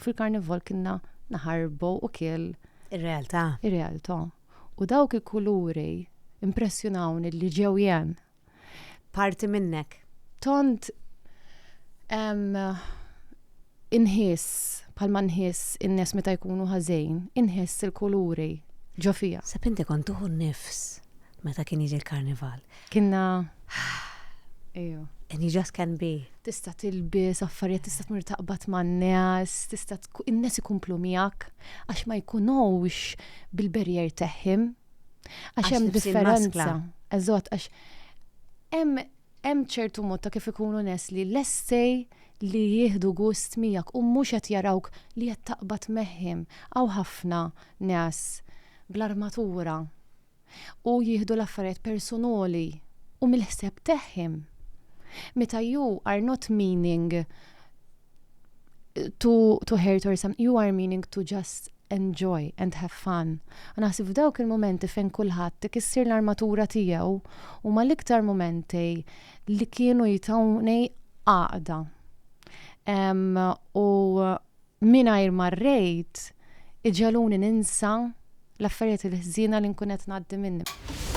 fil-karnival kienna naħarbu u kiel Ir-realtà. U dawk il-kuluri impressjonawni li ġew jen. Parti minnek. Tont inħiss, palma nħiss in-nies meta jkunu ħażejn, inħiss il-kuluri ġo fija. Sab inti kont tuħu nifs meta kien jiġi l-karnival. Kienna ejo. And you just can be. Tista' tilbis affarijiet, tista' tmur taqbad man-nies, tista' in-nies ikumplu miegħek għax ma jkunux bil-barrier teħħim. Għax hemm differenza. Eżatt, għax hemm ċertu mod ta' kif ikunu nies li lestej li jieħdu gust miegħek u mhux qed jarawk li qed taqbad meħħim. Hawn ħafna nies bl-armatura u jieħdu l-affarijiet personali u mill-ħsieb teħħim. Meta you are not meaning to hurt or something, you are meaning to just enjoy and have fun. Naħseb f'dawk il-momenti fejn kulħadd ikissir l-armatura tiegħu u mal-iktar momenti li kienu jitawni għaqda. U mingħajr marrejt iġaluni ninsa l-affarijiet il-ħżiena li nkun qed ngħaddi minnhom.